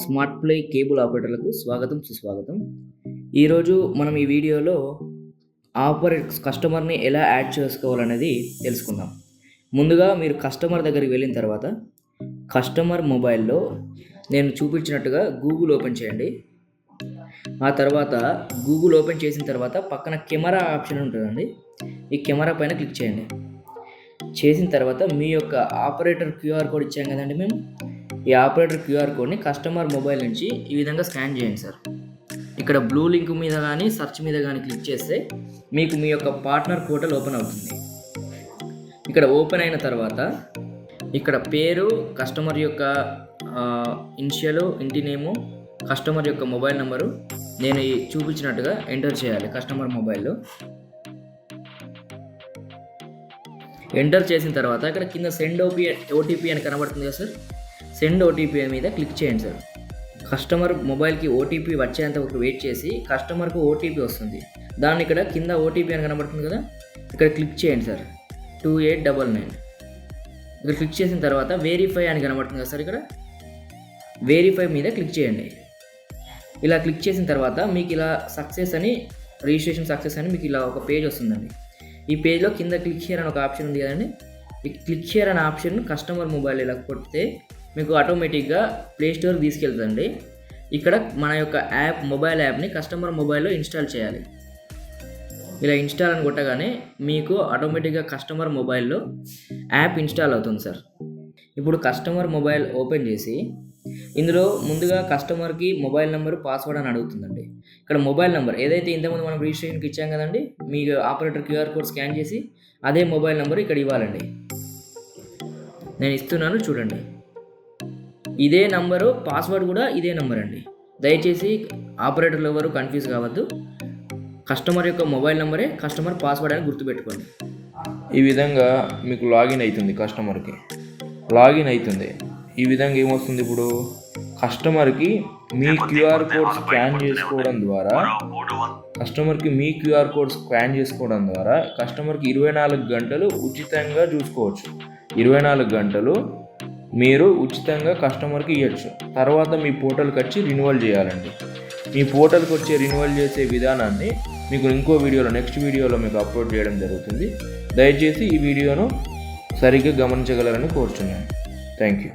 Smart play cable ఆపరేటర్లకు స్వాగతం సుస్వాగతం. ఈరోజు మనం ఈ వీడియోలో కస్టమర్ని ఎలా యాడ్ చేసుకోవాలనేది తెలుసుకుందాం. ముందుగా మీరు కస్టమర్ దగ్గరికి వెళ్ళిన తర్వాత కస్టమర్ మొబైల్లో నేను చూపించినట్టుగా గూగుల్ ఓపెన్ చేయండి. ఆ తర్వాత గూగుల్ ఓపెన్ చేసిన తర్వాత పక్కన కెమెరా ఆప్షన్ ఉంటుందండి. ఈ కెమెరా పైన క్లిక్ చేయండి. చేసిన తర్వాత మీ యొక్క ఆపరేటర్ క్యూఆర్ కోడ్ ఇచ్చాం కదండి మేము. ఈ ఆపరేటర్ క్యూఆర్ కోడ్ని కస్టమర్ మొబైల్ నుంచి ఈ విధంగా స్కాన్ చేయండి సార్. ఇక్కడ బ్లూ లింక్ మీద కానీ సెర్చ్ మీద కానీ క్లిక్ చేస్తే మీకు మీ యొక్క పార్ట్నర్ పోర్టల్ ఓపెన్ అవుతుంది. ఇక్కడ ఓపెన్ అయిన తర్వాత ఇక్కడ పేరు, కస్టమర్ యొక్క ఇనిషియల్, ఇంటి నేము, కస్టమర్ యొక్క మొబైల్ నెంబరు నేను చూపించినట్టుగా ఎంటర్ చేయాలి. కస్టమర్ మొబైల్లో ఎంటర్ చేసిన తర్వాత ఇక్కడ కింద సెండ్ ఓటీపీ అని కనబడుతుంది కదా సార్. సెండ్ ఓటీపీ మీద క్లిక్ చేయండి సార్. కస్టమర్ మొబైల్కి ఓటీపీ వచ్చేంత వరకు వెయిట్ చేసి కస్టమర్కు ఓటీపీ వస్తుంది. దాన్ని ఇక్కడ కింద ఓటీపీ అని కనబడుతుంది కదా, ఇక్కడ క్లిక్ చేయండి సార్. 2899 ఇక్కడ క్లిక్ చేసిన తర్వాత వెరిఫై అని కనబడుతుంది కదా సార్. ఇక్కడ వెరిఫై మీద క్లిక్ చేయండి. ఇలా క్లిక్ చేసిన తర్వాత మీకు ఇలా సక్సెస్ అని, రిజిస్ట్రేషన్ సక్సెస్ అని మీకు ఇలా ఒక పేజ్ వస్తుందండి. ఈ పేజ్లో కింద క్లిక్ హియర్ అని ఒక ఆప్షన్ ఉంది కదండి. ఈ క్లిక్ హియర్ అనే ఆప్షన్ కస్టమర్ మొబైల్ ఇలా కొడితే మీకు ఆటోమేటిక్గా ప్లే స్టోర్కి తీసుకెళ్తుందండి. ఇక్కడ మన యొక్క మొబైల్ యాప్ని కస్టమర్ మొబైల్లో ఇన్స్టాల్ చేయాలి. ఇలా ఇన్స్టాల్ అని కొట్టగానే మీకు ఆటోమేటిక్గా కస్టమర్ మొబైల్లో యాప్ ఇన్స్టాల్ అవుతుంది సార్. ఇప్పుడు కస్టమర్ మొబైల్ ఓపెన్ చేసి ఇందులో ముందుగా కస్టమర్కి మొబైల్ నెంబర్, పాస్వర్డ్ అని అడుగుతుందండి. ఇక్కడ మొబైల్ నెంబర్ ఏదైతే ఇంతకుముందు మనం రిజిస్ట్రేషన్కి ఇచ్చాం కదండి, మీకు ఆపరేటర్ క్యూఆర్ కోడ్ స్కాన్ చేసి అదే మొబైల్ నెంబర్ ఇక్కడ ఇవ్వాలండి. నేను ఇస్తున్నాను చూడండి. ఇదే నంబరు, పాస్వర్డ్ కూడా ఇదే నెంబర్ అండి. దయచేసి ఆపరేటర్లు ఎవరు కన్ఫ్యూజ్ కావద్దు. కస్టమర్ యొక్క మొబైల్ నెంబరే కస్టమర్ పాస్వర్డ్ అని గుర్తుపెట్టుకోండి. ఈ విధంగా మీకు లాగిన్ అవుతుంది. కస్టమర్కి లాగిన్ అవుతుంది. ఈ విధంగా ఏమొస్తుంది, ఇప్పుడు కస్టమర్కి మీ క్యూఆర్ కోడ్ స్కాన్ చేసుకోవడం ద్వారా కస్టమర్కి 24 గంటలు ఉచితంగా చూసుకోవచ్చు. 24 గంటలు మీరు ఉచితంగా కస్టమర్కి ఇవ్వచ్చు. తర్వాత మీ పోర్టల్కి వచ్చి రిన్యువల్ చేయాలండి. మీ పోర్టల్కి వచ్చి రిన్యువల్ చేసే విధానాన్ని మీకు ఇంకో వీడియోలో, నెక్స్ట్ వీడియోలో మీకు అప్లోడ్ చేయడం జరుగుతుంది. దయచేసి ఈ వీడియోను సరిగ్గా గమనించగలరని కోరుచున్నాను. Thank you.